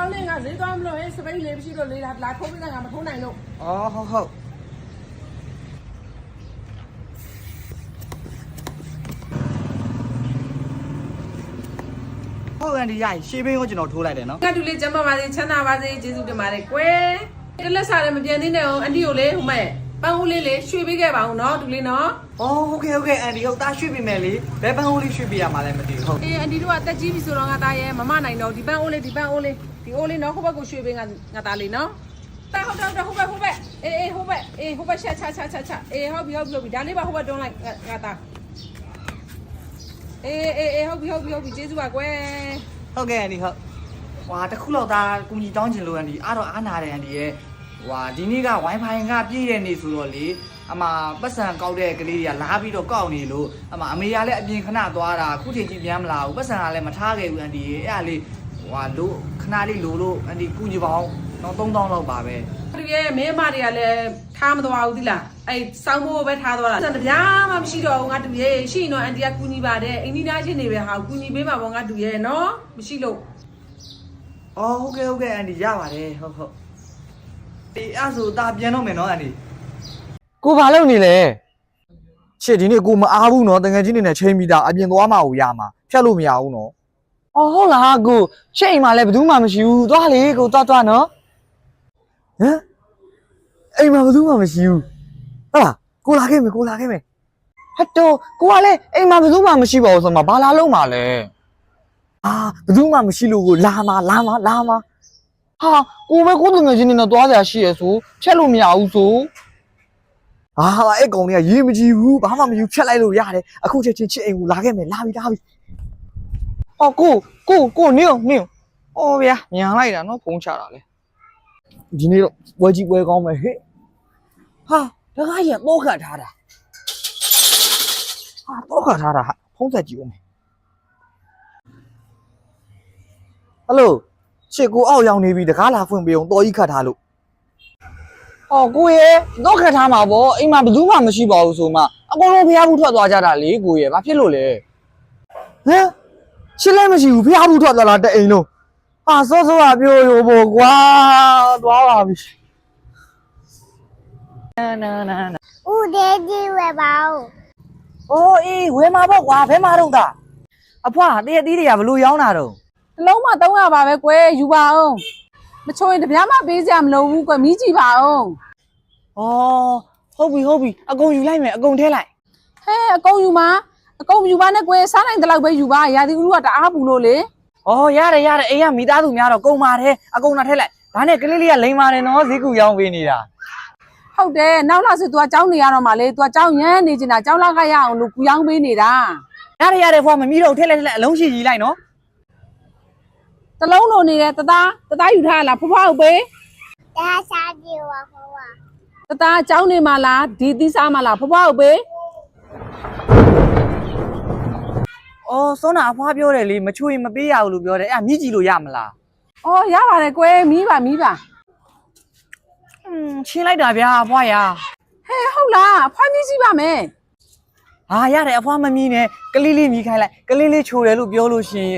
င်းလေးငါဈေးသွားမလို့ဟဲ့စပိတ်လေးမရှိလို့လေးလာထိုးပြီးတော့ငါမထိုးနိုင်လို့အော်ဟုတ်ဟုတ်ကန်ဒီရရှေးဘင်းကိုကျွန်တော်ထိုးလိုက်တယ်နော်ငါတူလေးကျမပါစေချမ်းသာပါစေကျေးဇူးတင်ပါတယ်ကွယ်တလက်စားလည်းမပြန်သေးနဲ့အောင်အန်တီကိုလေဟိုမဲ့ပန်းဦးလေးလေရွှေပေးခဲ့ပါအောင်နော်တူလေးနော်အော်ဟုတ်ကဲ့အန်ဒီဟုတ်တာရွှေပေးမယ်လေဘယ်ပန်းဦးလေးရွှေပေးရမှာလဲမသိဘူးဟုတ်အေးအန်တီတို့ကတက်ကြီးပြီဆိုတော့ငါသားရဲ့မမနိုင်တော့ဒီပန်းဦးလေးဒီအိုးလေးနော်ဟိုဘက်ကိုရွှေပေးငါသားလေးနော်တာဟုတ်ဟိုဘက်အေးဟိုဘက်ချအေးဟုတ်ပြီဒါလေးပါဟိုဘက်တွန်းလိုက်ငါသားအေးဟုတ်ပြီကျေးဇူးပါကွယ်ဟုတ်ကဲ့အန်ဒီဟုတ်ဟွာတခုလောက်သားကူညီတောင်းချင်လို့အန်ဒီအားတော့အားနာတယ်အန်ဒီရဲ့ဟွာဒီနေ့က Wi-Fi ကပြည့်တဲ့နေ့ဆိုတော့လေအမပတ်စံကောက်တဲ့ကလေးတွေကလာပြီးတော့ကောက်နေလို့အမေကလည်းအပြင်ခဏသွားတာခုချိန်ကြီးပြန်မလာဘူးပတ်စံကလည်းမထားခဲ့ဘူးအန်ဒီရဲ့အဲ့ဒါလေးဟွာလို့ခဏလေးလို့အန်ဒီကူညီပါအောင်တော့3000လောက်ပါပဲသူရဲ့မင်းအမတွေကလည်းထားမသွားဘူးသီလားအဲ့စောင်းဖို့ပဲထားသွားတာတပြားမှမရှိတော့ဘူးငါတူရဲ့ရှိရင်တော့အန်တီကကူညီပါတယ်အိန္ဒိနာချင်းနေပဲဟာကူညီပေးပါပေါ့ငါတူရဲ့နော်မရှိလို့အော်ဟုတ်ကဲ့အန်ဒီရပါတယ်ဟုတ်အေးအဲ့ဆိုဒါပြန်တော့မယ်နော်အန်ဒီကိုဘာလုပ်နေလဲရှစ်ဒီနေ့ကိုမအားဘူးနော်တကယ်ချင်းနေနဲ့ချိန်မိတာအပြင်သွားမှကိုရမှာဖြတ်လို့မရဘူးနော်အော်ဟုတ်လားကိုရှစ်အိမ်မှာလည်းဘယ်သူမှမရှိဘူးသွားလေကိုသွားနော်ဟမ်အိမ်မှာဘယ်သူမှမရှိဘူးဟုတ်လားကိုလာခဲ့မယ်ဟတ်တော့ကိုကလည်းအိမ်မှာဘယ်သူမှမရှိပါဘူးဆိုမှဘာလာလုံးမှာလဲအာဘယ်သူမှမရှိလို့ကိုလာမှာဟာကိုပဲကိုတငယ်ချင်းနေတော့သွားကြရှိရဆိုဖြတ်လို့မရဘူးဆိုဟာအဲ့ကောင်တွေကရေးမကြည့်ဘူးဘာမှမယူဖြတ်လိုက်လို့ရတယ်အခုချက်ချင်းချစ်အိမ်ကိုလာခဲ့မယ်လာပြီဟောကိုနင်းအော်ဗျာညာလိုက်တာနော်ဖုန်းချတာလေဒီနေ့တော့ပွဲကြီးပွဲကောင်းမယ်ဟဲ့ဟာတကားကြီးတော့ခတ်ထားတာဖုန်းဆက်ကြည့်ဦးမယ်ဟယ်လိုရှစ်ကိုအောက်ရောက်နေပြီတကားလာဖွင့်ပေးအောင်တော်ကြီးခတ်ထားလို့ဟောကိုရဲ့တော့ခတ်ထားမှာဗောအိမ်မှာဘယ်သူမှမရှိပါဘူးဆိုမှအကုန်လုံးဖျားဘူးထွက်သွားကြတာလေကိုရဲ့ဘာဖြစ်လို့လဲဟမ်ရှစ်လည်းမရှိဘူးဖျားဘူးထွက်သွားတာတအိမ်လုံးဟာစောကပြောရောဗောကွာသွားပါပြီဦးဒေကြီးဝယ်ပါဦးအိုးအေးဝယ်မှာပေါ့ကွာဘယ်မှာတော့တာအဖွားတရက်သီးတွေကဘလို့ရောင်းတာတော့တလုံးမှ300ပါပဲကွယ်ယူပါအောင်မချိုးရင်တပြားမှပေးစရာမလိုဘူးကွယ်မီးကြည့်ပါအောင်ဩဟုတ်ပြီအကုန်ယူလိုက်မယ်အကုန်ထဲလိုက်ဟဲအကုန်ယူပါနဲ့ကွယ်စားနိုင်တဲ့လောက်ပဲယူပါရာသီဥတုကတအားပူလို့လေဩရတယ်အိမ်ကမိသားစုများတော့ကုန်ပါတယ်အကုန်နာထည့်လိုက်ဒါနဲ့ကလေးလေးကလိမ်ပါတယ်နော်ဈေးကူရောင်းပေးနေတာဟုတ်တယ်နောက်လာဆို तू ကကြောင်းနေရတော့မှလေ तू ကကြောင်းရမ်းနေချင်တာကြောင်းလာခရအောင်လို့ကူရောင်းပေးနေတာရတယ်ဖွာမမီးတော့ထည့်လိုက်အလုံးရှိကြီးလိုက်နော်တလုံးလိုနေတယ်တသားယူထားလားဖွားဖွားဟုတ်ပေးဒါစားကြည့်ပါဖွားဖွားတသားကြောင်းနေမှာလားဒီသီးစားမှာလားဖွားဖွားဟုတ်ပေးအော်စောနာအဖွားပြောတယ်လေမချိုးရင်မပေးရဘူးလို့ပြောတယ်အဲ့မြည်ကြည့်လို့ရမလားအော်ရပါတယ်ကွယ်မီးပါချင်းလိုက်တာဗျာအဖွားရဟဲဟုတ်လားအဖွားမြည်ကြည့်ပါမယ်ဟာရတယ်အဖွားမမြည်နဲ့ကလေးလေးမြည်ခိုင်းလိုက်ကလေးလေးချိုတယ်လို့ပြောလို့ရှင်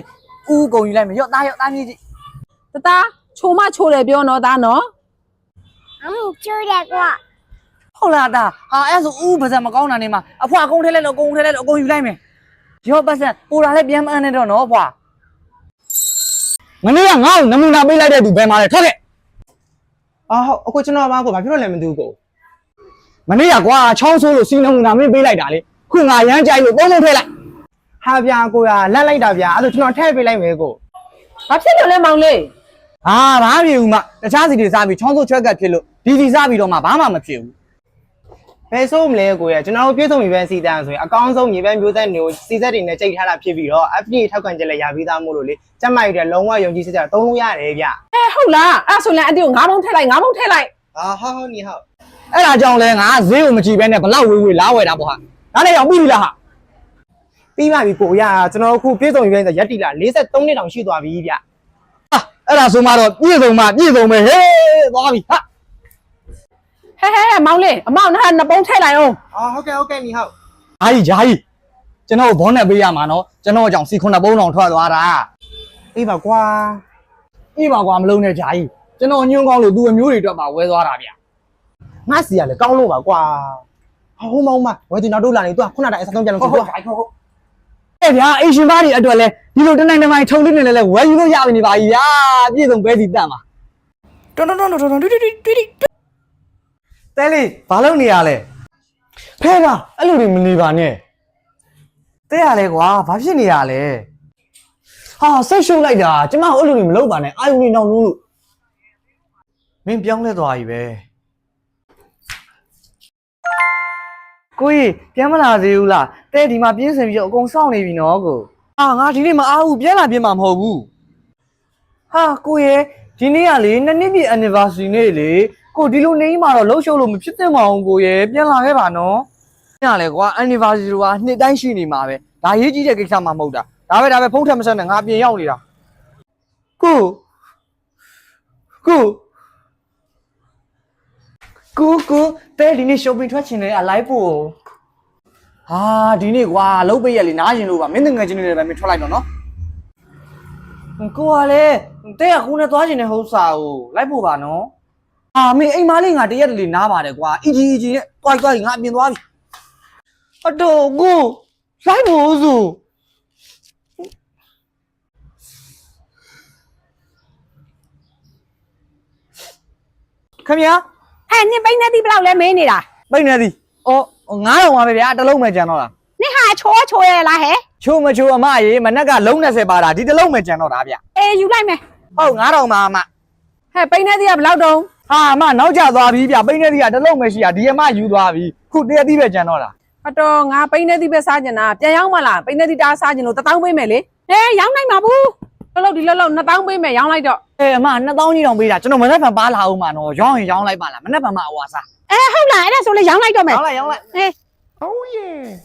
ဦးကုန်ယူလိုက်မယ်ရော့သားမြည်ကြည့်တသားချိုမချိုတယ်ပြောနော်သားနော်ချိုးတယ်ကွာဟုတ်လားသားဟာအဲ့ဆိုဦးပါစံမကောင်းတာနေမှာအဖွားအကုန်ထဲလိုက်လို့အကုန်ယူလိုက်မယ်ရော့ပါစံပူလာလည်းပြန်မအမ်းနဲ့တော့နော်အဖွားမနေ့ကငါ့ကိုနမူနာပေးလိုက်တဲ့သူဘယ်မှာလဲထွက်ခဲ့ဟုတ်အခုကျွန်တော်ဘာဖြစ်လို့လဲမသိဘူးကိုမနေ့ကကွာချောင်းဆိုးလို့စီနမူနာမင်းပေးလိုက်တာလေခုငါရမ်းကြိုက်လို့သုံးထည့်လိုက်ဟာဗျာကိုရလက်လိုက်တာဗျာအဲ့ဒါကျွန်တော်ထည့်ပေးလိုက်မယ်ကိုဘာဖြစ်လို့လဲမောင်လေးဘာမဖြစ်ဘူးမတခြားစီတွေစားပြီးချောင်းဆိုးချွက်ကပ်ဖြစ်လို့ဒီစီစားပြီးတော့မှဘာမှမဖြစ်ဘူးဘယ်ဆိုးမလဲကိုရကျွန်တော်တို့ပြေဆုံးမြေပန်းစီတန်းဆိုရင်အကောင်းဆုံးမြေပန်းမျိုးဆက်တွေကိုစီဆက်တွေနဲ့ကြိတ်ထားတာဖြစ်ပြီးတော့ FDA ထောက်ခံချက်လည်းရပြီးသားမို့လို့လေကျမကြီးတဲ့လုံးဝယုံကြည်စိတ်ချသုံးလို့ရတယ်ဗျဟုတ်လားအဲ့ဆိုလည်းအန်တီကို9ပုံထည့်လိုက်ဟုတ်နီဟုတ်အဲ့ဒါကြောင့်လဲငါဈေးကိုမကြည့်ဘဲနဲ့ဘလောက်ဝေးလာဝယ်တာပေါ့ဟာဒါနဲ့ရောက်ပြီလားဟာပြီးပါပြီကိုရကျွန်တော်အခုပြေဆုံးမြေပန်းဆိုရက်တီလာ43နှစ်တောင်ရှိသွားပြီဗျဟာအဲ့ဒါဆိုမှတော့ပြည့်စုံပဲဟေးသွားပြီဟာဟဲမောင်လေးအမောင်နှစ်ပုံထည့်လိုက်အောင်ဟုတ်ကဲ့နီဟုတ်ဂျာကြီးကျွန်တော်ဘောနဲ့ပေးရမှာနော်ကျွန်တော်ကြောင့်စီ9ပုံတောင်ထွက်သွားတာအေးပါကွာ အေးပါကွာမလုံးနဲ့ဂျာကြီးကျွန်တော်ညွန့်ကောင်းလို့သူ့အမျိုးတွေအတွက်ပါဝဲသွားတာဗျ ငါစီရလေကောင်းလို့ပါကွာဟိုမောင်မဝယ်သူနောက်တို့လာနေသူကခုနတိုင်အစားဆုံးပြန်လို့ဆိုတော့ အဲ့ဗျာအေရှင်ဘာတွေအတွက်လဲဒီလိုတနိုင်တမိုင်ထုံလေးနဲ့လဲဝယ်ယူလို့ရပြီနေပါကြီးဗျာပြည့်စုံပဲစီတတ်မှာတွန်းတွန်းတွန်းတွန်းတွန်းတွန်းတဲလေးဘာလုပ်နေရလဲဖဲကအဲ့လိုတွေမနေပါနဲ့တဲရလဲကွာဘာဖြစ်နေရလဲဟာစိတ်ရှုပ်လိုက်တာကျမအဲ့လိုတွေမလုပ်ပါနဲ့အာယုန်နေနောက်လို့မင်းပြောင်းလဲသွားပြီပဲကိုကြီးပြန်မလာသေးဘူးလားတဲဒီမှာပြင်းစင်ပြီးတော့အကုန်စောင့်နေပြီနော်ကိုဟာငါဒီနေ့မအားဘူးပြန်လာပြန်မှာမဟုတ်ဘူးဟာကိုရဲ့ဒီနေ့ကလေနှစ်နှစ်ပြည့် anniversary နေ့လေကိုဒီလိုနေမှာတော့လှုပ်ရှုပ်လို့မဖြစ်သင့်ပါဘူးကိုရဲ့ပြန်လာခဲ့ပါနော်ညလေကွာ anniversary ကနှစ်တိုင်းရှိနေမှာပဲဒါရေးကြီးတဲ့ကိစ္စမှမဟုတ်တာဒါပဲဖုန်းထက်မဆက်နဲ့ငါပြင်ရောက်နေတာကိုတဲဒီနေ့ shopping ထွက်ချင်တယ်အလိုက်ပို့ဟာဒီနေ့ကွာလှုပ်ပိတ်ရလေနားရင်လို့ပါမင်းငယ်ချင်းတွေလည်းပဲမင်းထွက်လိုက်တော့နော်ကိုကလည်းတဲကခုနဲ့သွားချင်တဲ့ဟုတ်စာကိုလိုက်ပို့ပါနော်ဟာမင်းအိမ်မလေးငါတရက်တလေနားပါတယ်ကွာအီဂျီနဲ့တွိုက်ငါအပြင်သွားပြီအတော့ကိုလိုက်ဖို့ဆိုခင်ဗျာဟဲ့နင်ပိန်းနေသည်ဘလောက်လဲမင်းနေတာ ပိတ်နေသည်အော်9000ပါပဲဗျာတစ်လုံးပဲကြံတော့တာ နင်ဟာချိုးရလားဟဲ့ ချိုးမချိုးအမရေမနက်ကလုံး20ပါတာဒီတစ်လုံးပဲကြံတော့တာဗျ အေးယူလိုက်မယ် ဟုတ်9000ပါအမ ဟဲ့ပိန်းနေသည်ကဘလောက်တုံး ဟာအမနောက်ကျသွားပြီဗျပိန်းနေသည်ကတစ်လုံးပဲရှိတာဒီအမယူသွားပြီခုတရက်သီးပဲကြံတော့တာ အတော်ငါပိန်းနေသည်ပဲစားကျင်တာပြန်ရောက်မလားပိန်းနေသည်တားစားကျင်လို့1000ပေးမယ်လေ ဟဲ့ရောင်းနိုင်မှာဘူး လောက်ဒီလောက်2000ပေးမယ်ရောင်းလိုက်တော့ အေးအမ2000ကြီးတောင်ပေးတာကျွန်တော်မနေ့ကပါလာအောင်မှာနော်ရောင်းရင်ရောင်းလိုက်ပါလားမနေ့ကမှအဝါစား ဟုတ်လားအဲ့ဒါဆိုလေရောင်းလိုက်တော့မယ် ရောင်းလိုက် ဟဲ့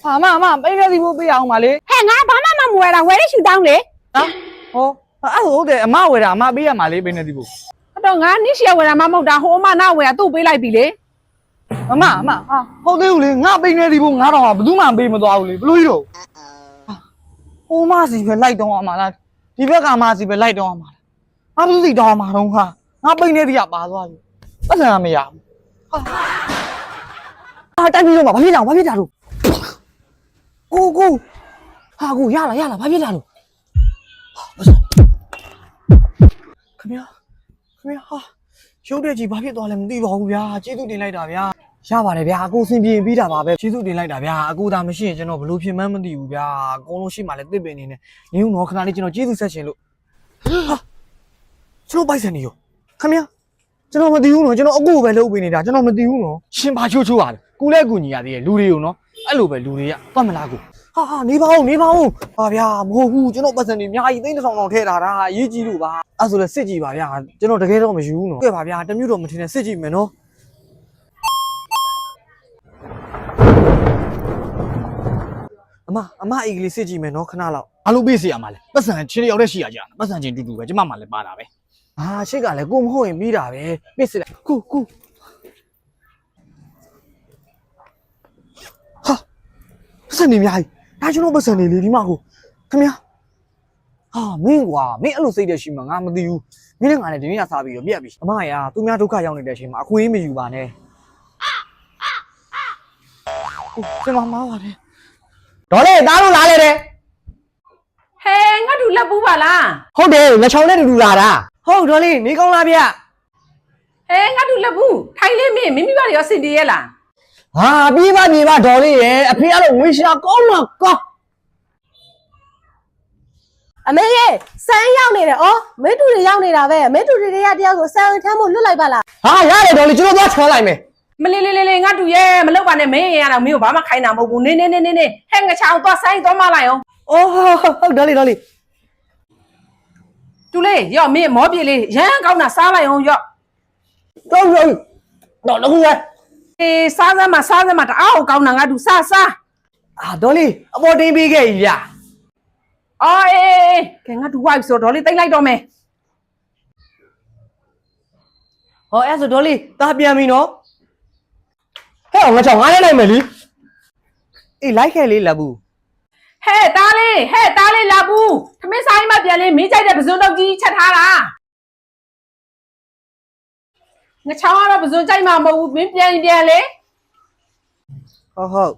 ဟာအမပိန်းနေသည်ဖို့ပေးအောင်ပါလေ ဟဲ့ငါဘာမှမဝယ်တာဝယ်ရရှူတောင်းလေ နော်ဟောအဲ့ဟုတ်တယ်အမဝယ်တာအမပေးရမှာလေပိန်းနေသည်ဖို့ အတော်ငါနိရှီယဝယ်တာမှမဟုတ်တာဟိုအမနာဝယ်တာသူ့ပေးလိုက်ပြီလေ အမဟာဟုတ်သေးဘူးလေငါပိန်းနေသည်ဖို့9000ကဘယ်သူမှပေးမသွားဘူးလေဘလို့ကြီးတော့ဟိုမစီပဲလိုက်တော့အမလားဒီဘက်ကမစီပဲလိုက်တော့အမလားငါဘယ်သူစီတော့အမတော့ဟာငါပိန်းနေသည်ကပါသွားပြီပတ်စံမရဘူးတိုက်ပြီးတော့ဘာဖြစ်တာလို့ကိုဟာကိုရလာဘာဖြစ်တာလို့ခင်ဗျာဟာရုပ်တဲ့ကြီးဘာဖြစ်သွားလဲမသိပါဘူးဗျာကျေးဇူးတင်လိုက်တာဗျာရပါတယ်ဗျာအကိုစင်ပြေပြီးတာပါပဲကျေးဇူးတင်လိုက်တာဗျာအကိုသာမရှိရင်ကျွန်တော်ဘလို့ဖြစ်မှန်းမသိဘူးဗျာအကုန်လုံးရှိမှလည်းတစ်ပင်နေနဲ့နင်းတော့ခဏလေးကျွန်တော်ကျေးဇူးဆက်ရှင်လို့ဟာကျွန်တော်ပိုက်ဆံနေရောခင်ဗျာကျွန်တော်မသိဘူးနော်ကျွန်တော်အကိုပဲလုပ်ပေးနေတာကျွန်တော်မသိဘူးနော်ရှင်ဘာချိုးရတယ်ကူလဲကူညီရသေးတယ်လူတွေကိုနော်အဲ့လိုပဲလူတွေကသွားမလားကိုဟာနေပါဦးဟာဗျာမဟုတ်ဘူးကျွန်တော်ပတ်စံနေအများကြီး3000တောင်ထည့်ထားတာအရေးကြီးလို့ပါအဲ့ဆိုလဲစစ်ကြည့်ပါဗျာကျွန်တော်တကယ်တော့မယူဘူးနော်ကဲပါဗျာတမျိုးတော့မထင်နဲ့စစ်ကြည့်မယ်နော်အမအေးကလေးစစ်ကြည့်မယ်နော်ခဏလောက်အလုပ်ပေးစီရမှာလဲပတ်စံချင်းရောက်တဲ့ရှိရကြပတ်စံချင်းတူတူပဲကျမမှလည်းပါတာပဲဟာရှစ်ကလည်းကိုမဟုတ်ရင်ပြီးတာပဲပြစ်စစ်လိုက်ကူဟာပတ်စံနေအများကြီးဒါကျွန်တော်ပတ်စံနေလေဒီမှာကိုခင်ဗျာဟာမင်းကွာမင်းအဲ့လိုစိတ်တက်ရှိမှငါမသိဘူးမင်းနဲ့ငါလည်းဒီနေ့ကစားပြီးတော့ပြက်ပြီအမရာသူများဒုက္ခရောက်နေတဲ့အချိန်မှာအခွင့်အရေးမယူပါနဲ့ဟုတ်ကျွန်တော်မှားပါတယ်ဒေါ်လေးသားလို့လာလေတဲ့ ဟဲငါတို့လက်ပူးပါလား ဟုတ်တယ်ငချောင်းနဲ့တူလာတာဟုတ်ဒေါ်လေးနေကောင်းလားဗျ ဟဲငါတို့လက်ပူးထိုင်လေးမင်းမိမိပါရောစင်တည်းရဲ့လား ဟာပြေးပါဒေါ်လေးရဲ့အဖေအဲ့လိုငွေရှာကောင်းတော့ကောင်း အမေရဲ့စမ်းရောက်နေတယ်ဩမဲတူတွေရောက်နေတာပဲမဲတူတွေကတယောက်ကိုစမ်းထမ်းဖို့လွတ်လိုက်ပါလား ဟာရတယ်ဒေါ်လေးကျွန်တော်သွားချောလိုက်မယ် မလေးငါတို့ရဲ့မလောက်ပါနဲ့မင်းရတော့မင်းကိုဘာမှခိုင်းတာမဟုတ်ဘူးနေဟဲငါချောင်းသွားဆိုင်သွားမလိုက်အောင် အော်ဟုတ်ဒေါ်လေး တူလေးရော့မင်းမောပြေလေးရမ်းကောင်းတာစားလိုက်အောင်ရော့ တော့တခုပဲ အေးစားစမ်းမတအားကောင်းတာငါတို့စား အာဒေါ်လေးအပေါ်တင်းပေးခဲ့ပြီဗျ အော်အေးကဲငါတို့ဝိုက်ဆိုတော့လေးတိတ်လိုက်တော့မယ် ဟောအဲ့ဆိုဒေါ်လေးတာပြန်ပြီနော်ဟဲ့ငါချောင်းငါလည်းလိုက်မယ်လीအေးလိုက်ခဲ့လေးလက်ဘူး ဟဲ့တားလေးလာဘူးသမင်းဆိုင်မှာပြန်လေးမင်းကြိုက်တဲ့ပစုံတော့ကြီးချက်ထားတာ ငါချောင်းကတော့ပစွန်ကြိုက်မှာမဟုတ်ဘူးမင်းပြန်လေ ဟုတ်